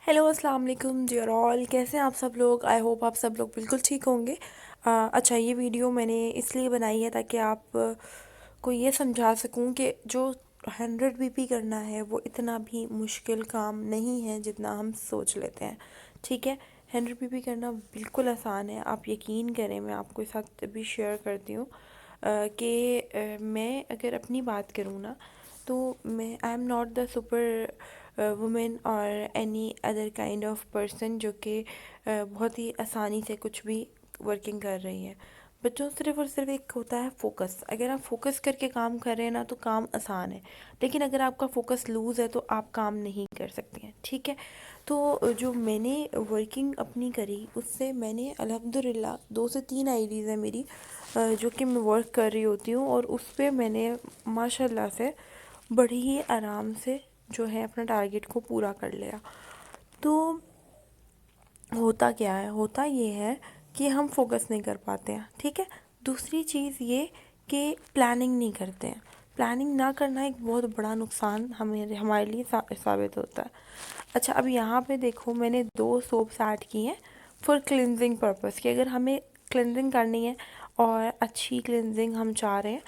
Hello अस्सलाम वालेकुम dear all, कैसे हैं आप सब लोग। आई होप आप सब लोग बिल्कुल ठीक होंगे। अच्छा, ये वीडियो मैंने इसलिए बनाई है ताकि आप को ये समझा सकूं कि जो 100 बीपी करना है वो इतना भी मुश्किल काम नहीं है जितना हम सोच लेते हैं। ठीक है, 100 बीपी करना बिल्कुल आसान है, आप यकीन करें। मैं आपको इस वक्त भी शेयर करती हूँ कि मैं अगर अपनी बात करूँ ना, तो मैं I am not the superwoman और any other kind of person जो कि बहुत ही आसानी से कुछ भी वर्किंग कर रही है। बच्चों, सिर्फ और सिर्फ एक होता है फोकस। अगर आप फोकस करके काम कर रहे हैं ना तो काम आसान है, लेकिन अगर आपका फोकस लूज़ है तो आप काम नहीं कर सकते हैं। ठीक है, तो जो मैंने वर्किंग अपनी करी उससे मैंने अल्हम्दुलिल्लाह 2 से 3 आईडीज़ है मेरी जो कि मैं वर्क कर रही होती हूँ, और उस पर मैंने माशाल्लाह से बड़ी ही आराम से जो है अपना टारगेट को पूरा कर लिया। तो होता क्या है, होता ये है कि हम फोकस नहीं कर पाते हैं। ठीक है, दूसरी चीज़ ये कि प्लानिंग नहीं करते हैं। प्लानिंग ना करना एक बहुत बड़ा नुकसान हमें हमारे लिए साबित होता है। अच्छा, अब यहाँ पे देखो, मैंने 2 सोप्स ऐड की हैं फॉर क्लिनजिंग पर्पस, कि अगर हमें क्लिनजिंग करनी है और अच्छी क्लिनजिंग हम चाह रहे हैं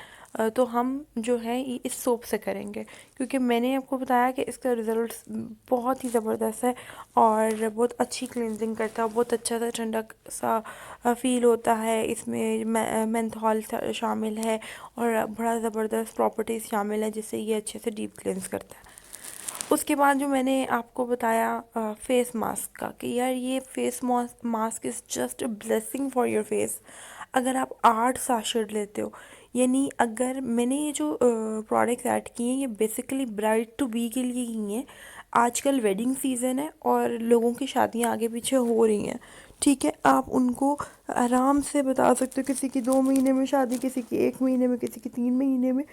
तो हम जो है इस सोप से करेंगे, क्योंकि मैंने आपको बताया कि इसका रिज़ल्ट बहुत ही ज़बरदस्त है और बहुत अच्छी क्लिनजिंग करता है। बहुत अच्छा सा ठंडा सा फील होता है इसमें। मेंथॉल शामिल है और बड़ा ज़बरदस्त प्रॉपर्टीज़ शामिल है जिससे ये अच्छे से डीप क्लिनज करता है। उसके बाद जो मैंने आपको बताया फेस मास्क का, कि यार ये face mask is just a blessing for your face. अगर आप 8 सैशेट लेते हो, यानी अगर मैंने ये जो प्रोडक्ट्स ऐड किए हैं ये बेसिकली ब्राइड टू बी के लिए ही हैं। आजकल वेडिंग सीज़न है और लोगों की शादियां आगे पीछे हो रही हैं। ठीक है, आप उनको आराम से बता सकते हो, किसी की 2 महीने में शादी, किसी की 1 महीने में, किसी की 3 महीने में।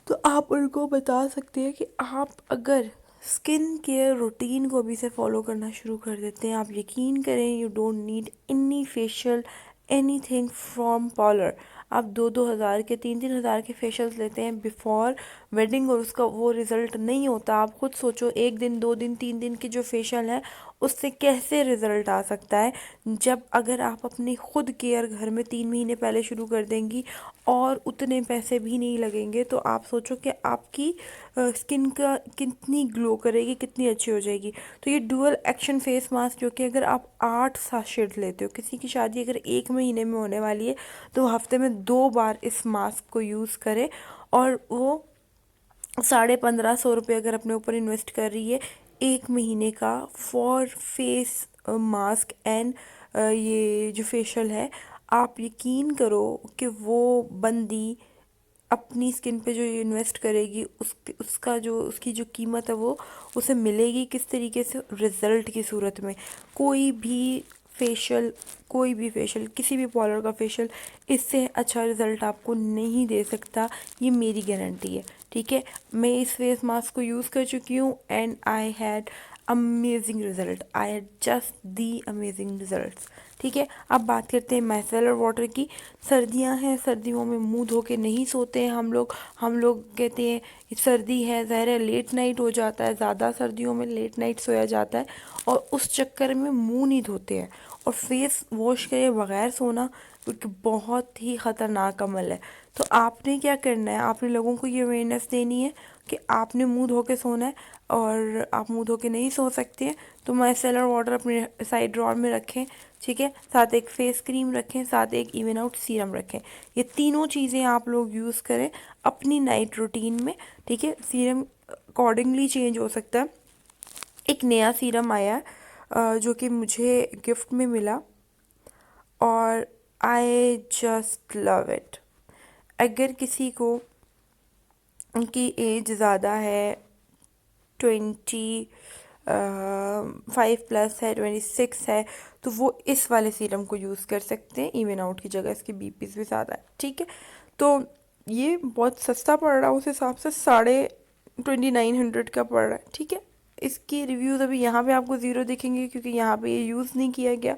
तो आप उनको बता सकते हैं कि आप अगर स्किन केयर रूटीन को अभी से फॉलो करना शुरू कर देते हैं, आप यकीन करें, you don't need any facial anything from parlour. आप 2-2 हज़ार के, 3-3 हज़ार के फेशियल्स लेते हैं बिफोर वेडिंग और उसका वो रिज़ल्ट नहीं होता। आप खुद सोचो, 1 दिन, 2 दिन, 3 दिन के जो फेशियल है उससे कैसे रिज़ल्ट आ सकता है, जब अगर आप अपनी खुद केयर घर में 3 महीने पहले शुरू कर देंगी और उतने पैसे भी नहीं लगेंगे, तो आप सोचो कि आपकी स्किन का कितनी ग्लो करेगी, कितनी अच्छी हो जाएगी। तो ये डुअल एक्शन फेस मास्क, जो कि अगर आप 8 सैशेट लेते हो, किसी की शादी अगर 1 महीने में होने वाली है तो हफ्ते में 2 बार इस मास्क को यूज़ करें, और वो 1550 रुपये अगर अपने ऊपर इन्वेस्ट कर रही है 1 महीने का फॉर फेस मास्क एंड ये जो फेशियल है, आप यकीन करो कि वो बंदी अपनी स्किन पे जो इन्वेस्ट करेगी उसका जो उसकी जो कीमत है वो उसे मिलेगी किस तरीके से, रिज़ल्ट की सूरत में। कोई भी फेशियल कोई भी फेशियल, किसी भी पार्लर का फेशियल इससे अच्छा रिज़ल्ट आपको नहीं दे सकता, ये मेरी गारंटी है। ठीक है, मैं इस फेस मास्क को यूज़ कर चुकी हूँ and I had amazing result, I had just the amazing results. ठीक है, अब बात करते हैं माइसेलर वाटर की। सर्दियां हैं, सर्दियों में मुंह धो के नहीं सोते हैं हम लोग कहते हैं सर्दी है, ज़ाहिर है लेट नाइट हो जाता है, ज़्यादा सर्दियों में लेट नाइट सोया जाता है और उस चक्कर में मुंह नहीं धोते हैं, और फेस वॉश करे बगैर सोना एक बहुत ही ख़तरनाक अमल है। तो आपने क्या करना है, आपने लोगों को ये अवेयरनेस देनी है कि आपने मुंह धो के सोना है, और आप मुंह धो के नहीं सो सकते हैं तो माइसेलर वाटर अपने साइड ड्रॉर में रखें। ठीक है, साथ एक फेस क्रीम रखें, साथ एक इवन आउट सीरम रखें। ये तीनों चीज़ें आप लोग यूज़ करें अपनी नाइट रूटीन में। ठीक है, सीरम अकॉर्डिंगली चेंज हो सकता है। एक नया सीरम आया है जो कि मुझे गिफ्ट में मिला, और आई जस्ट लव इट। अगर किसी को की एज ज़्यादा है, 25 प्लस है, 26 है, तो वो इस वाले सीरम को यूज़ कर सकते हैं। इवन आउट की जगह इसकी बीपीज़ भी ज़्यादा है। ठीक है, तो ये बहुत सस्ता पड़ रहा है, उस हिसाब से 2900 का पड़ रहा है। ठीक है, इसकी रिव्यूज़ अभी यहाँ पे आपको ज़ीरो दिखेंगे क्योंकि यहाँ पे ये यूज़ नहीं किया गया।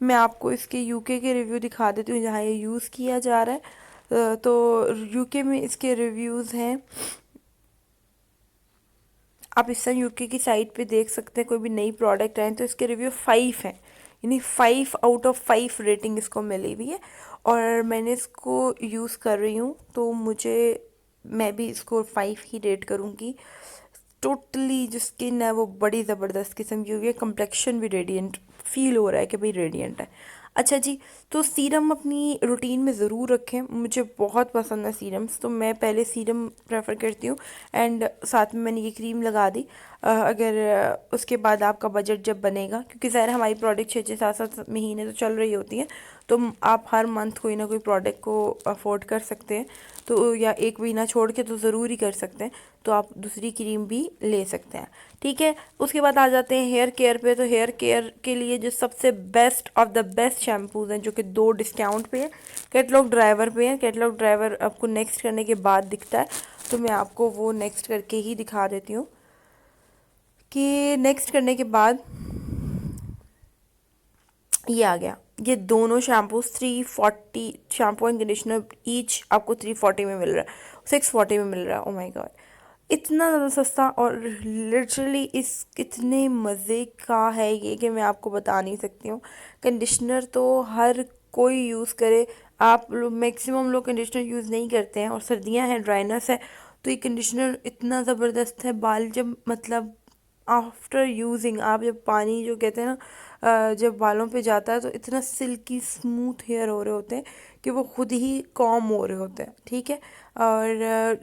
मैं आपको इसके यूके के रिव्यू दिखा देती हूँ जहाँ ये यूज़ किया जा रहा है। तो यूके में इसके रिव्यूज़ हैं आप इस यूके की साइट पे देख सकते हैं, कोई भी नई प्रोडक्ट आए तो इसके रिव्यू 5 हैं, यानी 5 आउट ऑफ 5 रेटिंग इसको मिली हुई है। और मैंने इसको यूज़ कर रही हूँ तो मुझे, मैं भी इसको 5 ही रेट करूँगी। टोटली जो स्किन है वो बड़ी ज़बरदस्त किस्म की हुई है, कम्प्लेक्शन भी रेडिएंट फील हो रहा है कि भाई रेडिएंट है। अच्छा जी, तो सीरम अपनी रूटीन में ज़रूर रखें, मुझे बहुत पसंद है सीरम्स, तो मैं पहले सीरम प्रेफर करती हूँ एंड साथ में मैंने ये क्रीम लगा दी। अगर उसके बाद आपका बजट जब बनेगा, क्योंकि ज़ाहिर है हमारी प्रोडक्ट 6-6 7-7 महीने तो चल रही होती हैं, तो आप हर मंथ कोई ना कोई प्रोडक्ट को अफोर्ड कर सकते हैं, तो या एक महीना छोड़ के तो ज़रूर ही कर सकते हैं, तो आप दूसरी क्रीम भी ले सकते हैं। ठीक है, उसके बाद आ जाते हैं हेयर केयर पे। तो हेयर केयर के लिए जो सबसे best of the best shampoos हैं, जो कि 2 डिस्काउंट पे है, कैटलॉग ड्राइवर पे है। कैटलॉग ड्राइवर आपको नेक्स्ट करने के बाद दिखता है, तो मैं आपको वो नेक्स्ट करके ही दिखा देती हूँ कि नेक्स्ट करने के बाद ये आ गया। ये दोनों shampoos 340, shampoo and conditioner each आपको 340 में मिल रहा है, 640 में मिल रहा है। ओ माय गॉड, इतना ज़्यादा सस्ता, और लिटरली इस इतने मज़े का है ये कि मैं आपको बता नहीं सकती हूँ। कंडीशनर तो हर कोई यूज़ करे, आप लोग मैक्सिमम लोग कंडीशनर यूज़ नहीं करते हैं, और सर्दियाँ हैं, ड्राइनेस है, तो ये कंडीशनर इतना ज़बरदस्त है। बाल जब मतलब आफ्टर यूजिंग, आप जब पानी जो कहते हैं ना जब बालों पे जाता है तो इतना सिल्की स्मूथ हेयर हो रहे होते हैं कि वो खुद ही कॉम हो रहे होते हैं। ठीक है, और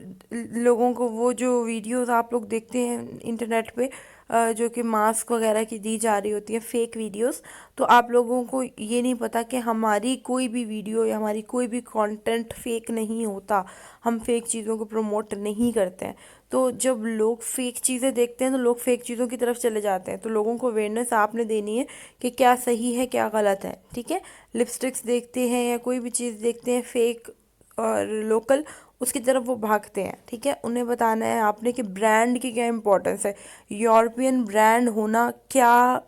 लोगों को वो जो वीडियोस आप लोग देखते हैं इंटरनेट पे, जो कि मास्क वगैरह की दी जा रही होती है, फेक वीडियोस, तो आप लोगों को ये नहीं पता कि हमारी कोई भी वीडियो या हमारी कोई भी कंटेंट फेक नहीं होता, हम फेक चीज़ों को प्रमोट नहीं करते हैं। तो जब लोग फेक चीज़ें देखते हैं तो लोग फेक चीज़ों की तरफ चले जाते हैं, तो लोगों को अवेयरनेस आपने देनी है कि क्या सही है क्या गलत है। ठीक है, लिपस्टिक्स देखते हैं या कोई भी चीज़ देखते हैं फेक और लोकल, उसकी तरफ वो भागते हैं। ठीक है, उन्हें बताना है आपने कि ब्रांड की क्या इंपॉर्टेंस है, यूरोपियन ब्रांड होना क्या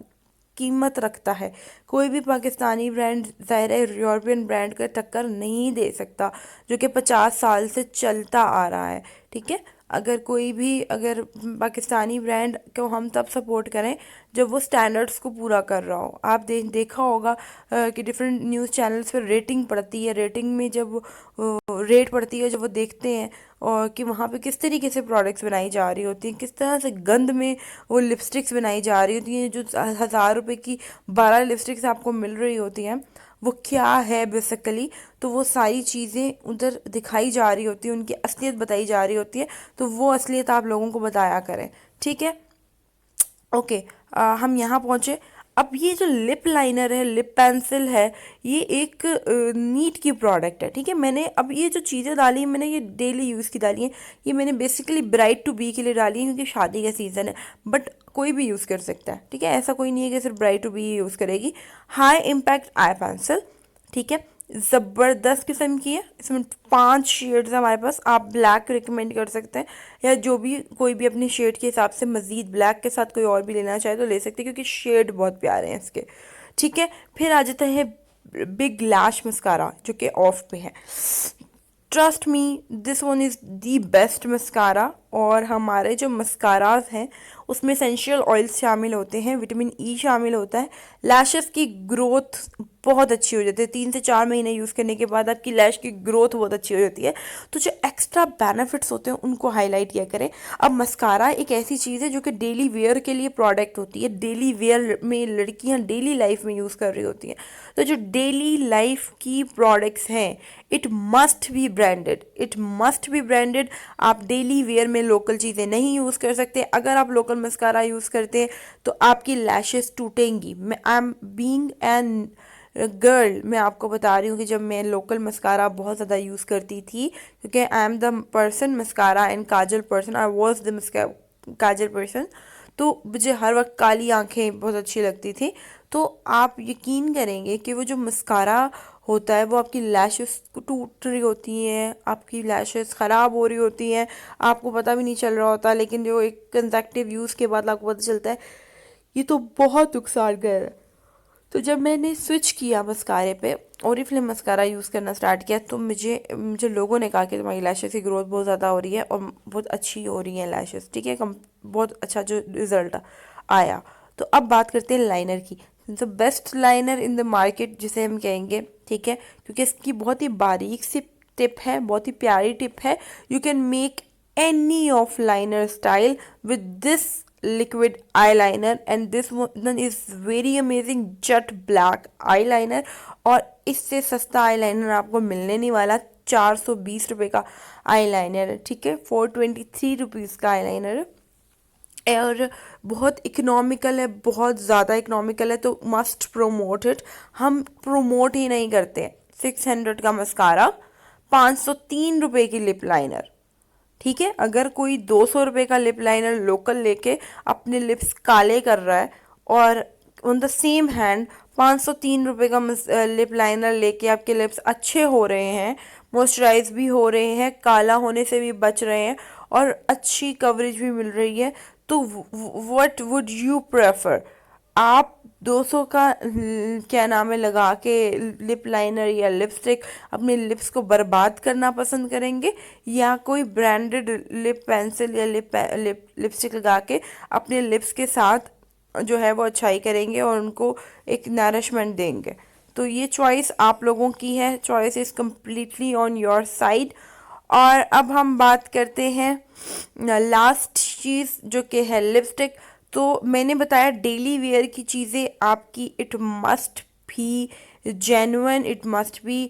कीमत रखता है। कोई भी पाकिस्तानी ब्रांड ज़ाहिर है यूरोपियन ब्रांड का टक्कर नहीं दे सकता, जो कि 50 साल से चलता आ रहा है। ठीक है, अगर कोई भी, अगर पाकिस्तानी ब्रांड को हम तब सपोर्ट करें जब वो स्टैंडर्ड्स को पूरा कर रहा हो। आप देखा होगा कि डिफरेंट न्यूज़ चैनल्स पर रेटिंग पड़ती है, रेटिंग में जब रेट पड़ती है, जब वो देखते हैं और कि वहाँ पे किस तरीके से प्रोडक्ट्स बनाई जा रही होती हैं, किस तरह से गंद में वो लिपस्टिक्स बनाई जा रही होती हैं, जो 1000 रुपए की 12 लिपस्टिक्स आपको मिल रही होती हैं, वो क्या है बेसिकली, तो वो सारी चीज़ें उधर दिखाई जा रही होती है, उनकी असलियत बताई जा रही होती है, तो वो असलियत आप लोगों को बताया करें। ठीक है, ओके, हम यहाँ पहुँचे। अब ये जो लिप लाइनर है, लिप पेंसिल है, ये एक नीट की प्रोडक्ट है। ठीक है, मैंने अब ये जो चीज़ें डाली हैं, मैंने ये डेली यूज़ की डाली हैं, ये मैंने बेसिकली ब्राइड टू बी के लिए डाली है, क्योंकि शादी का सीज़न है, बट कोई भी यूज़ कर सकता है। ठीक है, ऐसा कोई नहीं है कि सिर्फ ब्राइड टू बी यूज़ करेगी। हाई इम्पैक्ट आई पेंसिल, ठीक है, ज़बरदस्त किस्म की है, इसमें 5 शेड्स है हमारे पास। आप ब्लैक रिकमेंड कर सकते हैं, या जो भी कोई भी अपने शेड के हिसाब से मज़ीद ब्लैक के साथ कोई और भी लेना चाहे तो ले सकते हैं, क्योंकि शेड बहुत प्यारे हैं इसके। ठीक है, फिर आ जाता है बिग लैश मस्कारा, जो कि ऑफ पे है। Trust me, this one is the best mascara. और हमारे जो मस्काराज हैं उसमें एसेंशियल ऑयल्स शामिल होते हैं, विटामिन ई शामिल होता है, लैशेस की ग्रोथ बहुत अच्छी हो जाती है। 3 से 4 महीने यूज़ करने के बाद आपकी लैश की ग्रोथ बहुत अच्छी हो जाती है। तो जो एक्स्ट्रा बेनिफिट्स होते हैं उनको हाईलाइट किया करें। अब मस्कारा एक ऐसी चीज़ है जो कि डेली वेयर के लिए प्रोडक्ट होती है, डेली वेयर में लड़कियां डेली लाइफ में यूज़ कर रही होती हैं। तो जो डेली लाइफ की प्रोडक्ट्स हैं, it must be branded, it must be branded. आप डेली वेयर में लोकल चीज़ें नहीं यूज़ कर सकते। अगर आप लोकल मस्कारा यूज़ करते हैं तो आपकी लैशेस टूटेंगी। मैं I am being an girl, मैं आपको बता रही हूँ कि जब मैं लोकल मस्कारा बहुत ज़्यादा यूज़ करती थी, क्योंकि I am the person mascara and Kajal person, I was the Kajal person, तो मुझे हर वक्त काली आंखें बहुत अच्छी लगती थी। तो आप यकीन करेंगे कि वो जो मस्कारा होता है वो आपकी लैशेस टूट रही होती हैं, आपकी लैशेस ख़राब हो रही होती हैं, आपको पता भी नहीं चल रहा होता, लेकिन जो एक कंसेक्टिव यूज़ के बाद आपको पता चलता है ये तो बहुत नुकसान कर रहा है। तो जब मैंने स्विच किया मस्कारे पे, ओरिफ्लेम मस्कारा यूज़ करना स्टार्ट किया, तो मुझे मुझे लोगों ने कहा कि तुम्हारी लैशेस की ग्रोथ बहुत ज़्यादा हो रही है और बहुत अच्छी हो रही हैं लैशेस, ठीक है, कम बहुत अच्छा जो रिजल्ट आया। तो अब बात करते हैं लाइनर की। The best liner in the market जिसे हम कहेंगे, ठीक है, क्योंकि इसकी बहुत ही बारीक सी टिप है, बहुत ही प्यारी टिप है। You can make any of liner style with this liquid eyeliner, and this one is very amazing jet black eyeliner। और इससे सस्ता आईलाइनर आपको मिलने नहीं वाला। 420 रुपये का आईलाइनर है, ठीक है, 423 रुपीज़ का आईलाइनर है और बहुत इकोनॉमिकल है, बहुत ज़्यादा इकोनॉमिकल है, तो मस्ट प्रोमोट इट। हम प्रोमोट ही नहीं करते। 600 का मस्कारा, 503 रुपये की लिप लाइनर, ठीक है। अगर कोई 200 रुपये का लिप लाइनर लोकल लेके अपने लिप्स काले कर रहा है और ऑन द सेम हैंड 503 रुपये का लिप लाइनर लेके आपके लिप्स अच्छे हो रहे हैं, मॉइस्चराइज भी हो रहे हैं, काला होने से भी बच रहे हैं और अच्छी कवरेज भी मिल रही है, तो व्हाट वुड यू प्रेफर? आप 200 का क्या नाम है लगा के लिप लाइनर या लिपस्टिक अपने लिप्स को बर्बाद करना पसंद करेंगे, या कोई ब्रांडेड लिप पेंसिल या लिपस्टिक लगा के अपने लिप्स के साथ जो है वो अच्छाई करेंगे और उनको एक नरिशमेंट देंगे? तो ये चॉइस आप लोगों की है, choice is completely on your side. और अब हम बात करते हैं लास्ट चीज़ जो कि है लिपस्टिक। तो मैंने बताया डेली वेयर की चीज़ें आपकी it must be genuine, it must be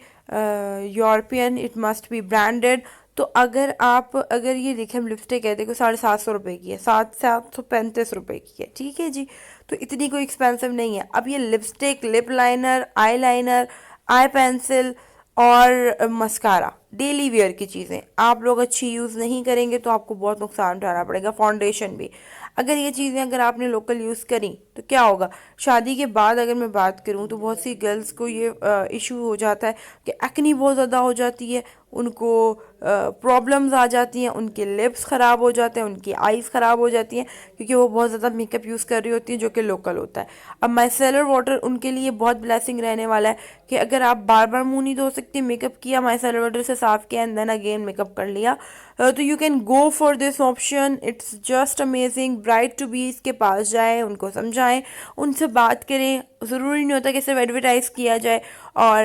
European, it must be branded. तो अगर ये देखें, हम लिपस्टिक है, देखो 750 रुपये की है, 735 रुपये की है, ठीक है जी, तो इतनी कोई एक्सपेंसिव नहीं है। अब ये lipstick, lip liner, eye liner, आई पेंसिल और मस्कारा डेली वेयर की चीज़ें आप लोग अच्छी यूज़ नहीं करेंगे तो आपको बहुत नुकसान उठाना पड़ेगा। फाउंडेशन भी, अगर ये चीज़ें अगर आपने लोकल यूज़ करी तो क्या होगा? शादी के बाद अगर मैं बात करूँ तो बहुत सी गर्ल्स को ये इशू हो जाता है कि एक्नी बहुत ज़्यादा हो जाती है, उनको प्रॉब्लम्स आ जाती हैं, उनके लिप्स ख़राब हो जाते हैं, उनकी आईज़ ख़राब हो जाती हैं, क्योंकि वो बहुत ज़्यादा मेकअप यूज़ कर रही होती है जो कि लोकल होता है। अब माइसेलर वाटर उनके लिए बहुत ब्लेसिंग रहने वाला है कि अगर आप बार बार मुंह नहीं धो सकते, मेकअप किया, माइसेलर वाटर से साफ किया एंड देन अगेन मेकअप कर लिया, तो you can go for this option. It's just amazing. Bright to bees के पास जाएं, उनको समझाएं, उनसे बात करें। ज़रूरी नहीं होता कि सिर्फ एडवर्टाइज़ किया जाए और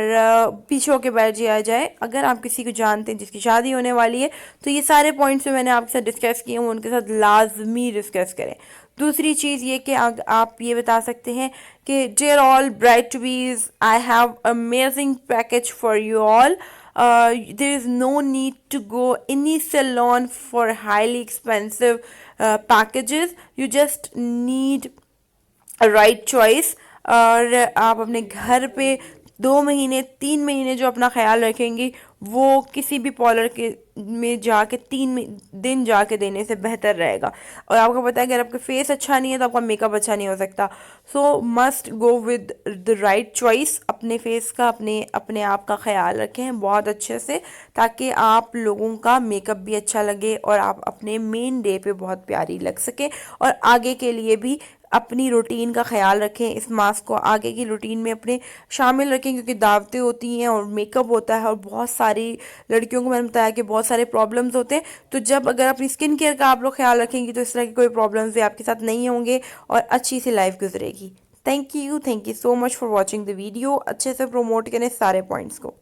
पीछे होके बैठ जाया जाए। अगर आप किसी को जानते हैं जिसकी शादी होने वाली है तो ये सारे पॉइंट्स जो मैंने आपके साथ डिस्कस किए हैं वो उनके साथ लाजमी डिस्कस करें। दूसरी चीज़ ये कि आप ये बता सकते हैं कि डियर ऑल ब्राइट टू बीज, I have amazing package for you all. There is no need to go any salon for highly expensive packages. You just need right choice. और आप अपने घर पे 2 महीने 3 महीने जो अपना ख्याल रखेंगी वो किसी भी पार्लर के में जाके 3 दिन जाके देने से बेहतर रहेगा। और आपको पता है अगर आपका फेस अच्छा नहीं है तो आपका मेकअप अच्छा नहीं हो सकता। सो must go with the right choice. अपने फेस का, अपने अपने आप का ख्याल रखें बहुत अच्छे से, ताकि आप लोगों का मेकअप भी अच्छा लगे और आप अपने मेन डे पे बहुत प्यारी लग सके और आगे के लिए भी अपनी रूटीन का ख्याल रखें। इस मास्क को आगे की रूटीन में अपने शामिल रखें, क्योंकि दावतें होती हैं और मेकअप होता है और बहुत सारी लड़कियों को मैंने बताया कि बहुत सारे प्रॉब्लम्स होते हैं। तो जब अगर अपनी स्किन केयर का आप लोग ख्याल रखेंगे तो इस तरह की कोई प्रॉब्लम्स भी आपके साथ नहीं होंगे और अच्छी सी लाइफ गुजरेगी। Thank you so much for watching the video. अच्छे से प्रमोट करें सारे पॉइंट्स को।